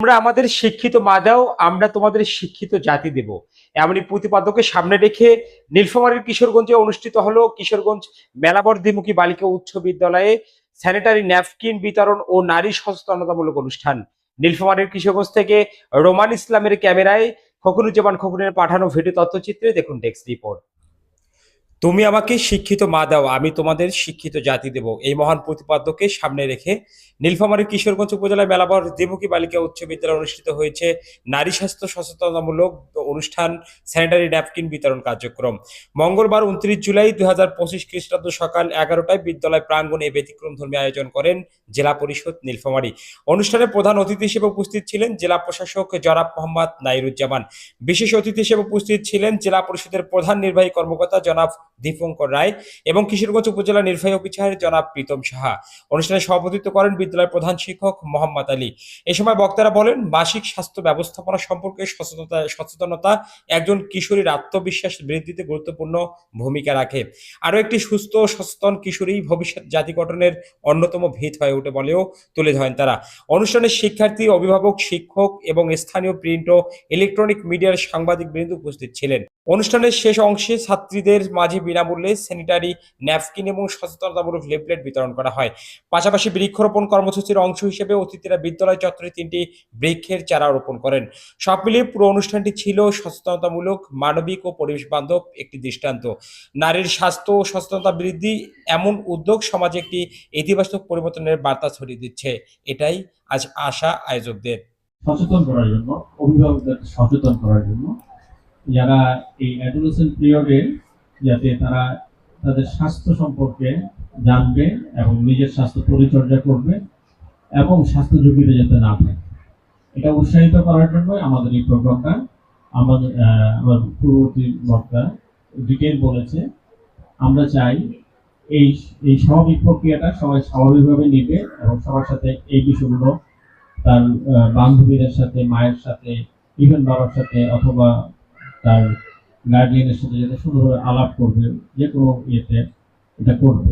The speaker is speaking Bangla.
তোমরা আমাদের শিক্ষিত মা দাও, আমরা তোমাদের শিক্ষিত জাতি দেব। এমনই প্রতিপাদ্যকে সামনে রেখে নীলফামারীর কিশোরগঞ্জে অনুষ্ঠিত হলো কিশোরগঞ্জ মেলাবর্ধীমুখী বালিকা উচ্চ বিদ্যালয়ে স্যানিটারি ন্যাপকিন বিতরণ ও নারী সচেতনতামূলক অনুষ্ঠান। নীলফামারীর কিশোরগঞ্জ থেকে রোমান ইসলামের ক্যামেরায় খোকনুজ্জামান খোকনের পাঠানো ভিডিও তথ্যচিত্রে দেখুন ডেস্ক রিপোর্ট। তুমি আমাকে শিক্ষিত মা দাও, আমি তোমাদের শিক্ষিত জাতি দেব। এই মহান প্রতিপাদ্যকে সামনে রেখে নীলফামারীর কিশোরগঞ্জ উপজেলায় মেলাবর দ্বিমুখী বালিকা উচ্চ বিদ্যালয়ে অনুষ্ঠিত হয়েছে নারী স্বাস্থ্য সচেতনতামূলক অনুষ্ঠান স্যানিটারি ন্যাপকিন বিতরণ কার্যক্রম। মঙ্গলবার 29 জুলাই 2025 খ্রিস্টাব্দ সকাল 11টায় বিদ্যালয় প্রাঙ্গণে ব্যতিক্রম ধর্মী আয়োজন করেন জেলা পরিষদ নীলফামারী। অনুষ্ঠানে প্রধান অতিথি হিসেবে উপস্থিত ছিলেন জেলা প্রশাসক জনাব মোহাম্মদ নাইরুজ্জামান। বিশেষ অতিথি হিসেবে উপস্থিত ছিলেন জেলা পরিষদের প্রধান নির্বাহী কর্মকর্তা জনাব দীপঙ্কর রায় এবং কিশোরগঞ্জ উপজেলা নির্বাহী অফিসার জনাব প্রীতম সাহা। অনুষ্ঠানে সভাপতিত্ব করেন বিদ্যালয়ের প্রধান শিক্ষক মোহাম্মদ আলী। এ সময় বক্তারা বলেন, মাসিক স্বাস্থ্য ব্যবস্থাপনা সম্পর্কে সচেতনতা একজন কিশোরীর আত্মবিশ্বাস বৃদ্ধিতে গুরুত্বপূর্ণ ভূমিকা রাখে। আরও একটি সুস্থ ও সচেতন কিশোরী ভবিষ্যৎ জাতি গঠনের অন্যতম ভিত হয়ে ওঠে বলেও তুলে ধরেন তারা। অনুষ্ঠানে শিক্ষার্থী, অভিভাবক, শিক্ষক এবং স্থানীয় প্রিন্ট ও ইলেকট্রনিক মিডিয়ার সাংবাদিকবৃন্দ উপস্থিত ছিলেন। অনুষ্ঠানের শেষ অংশে ছাত্রীদের মাঝে বিনামূল্যে স্যানিটারি ন্যাপকিন এবং সচেতনতামূলক লিফলেট বিতরণ করা হয়। পাশাপাশি বৃক্ষরোপণ কর্মসূচির অংশ হিসেবে অতিথিরা বিদ্যালয় চত্বরে 3টি বৃক্ষের চারা রোপণ করেন। সব মিলিয়ে পুরো অনুষ্ঠানটি ছিল সচেতনতামূলক, মানবিক ও পরিবেশ বান্ধব একটি দৃষ্টান্ত। নারীর স্বাস্থ্য ও সচেতনতা বৃদ্ধি এমন উদ্যোগ সমাজে একটি ইতিবাচক পরিবর্তনের বার্তা ছড়িয়ে দিচ্ছে, এটাই আজ আশা আয়োজকদের। সচেতন করার জন্য, অভিভাবকদের সচেতন করার জন্য, যারা এই অ্যাডোলেসেন্ট পিরিয়ডে যাতে তারা তাদের স্বাস্থ্য সম্পর্কে জানবে এবং নিজের স্বাস্থ্য পরিচর্যা করবে এবং স্বাস্থ্য ঝুঁকিতে যাতে না থাকে, এটা উৎসাহিত করার জন্য আমাদের এই প্রোগ্রামটা। আমার পূর্ববর্তী বক্তা ডিটেল বলেছে, আমরা চাই এই স্বাভাবিক প্রক্রিয়াটা সবাই স্বাভাবিকভাবে নিবে এবং সবার সাথে এই বিষয়গুলো তার বান্ধবীদের সাথে, মায়ের সাথে, ইভেন বাবার সাথে অথবা তার গার্ডিয়ানের সাথে যাতে সুন্দরভাবে আলাপ করবে, যে কোনো ইয়েতে এটা করবে।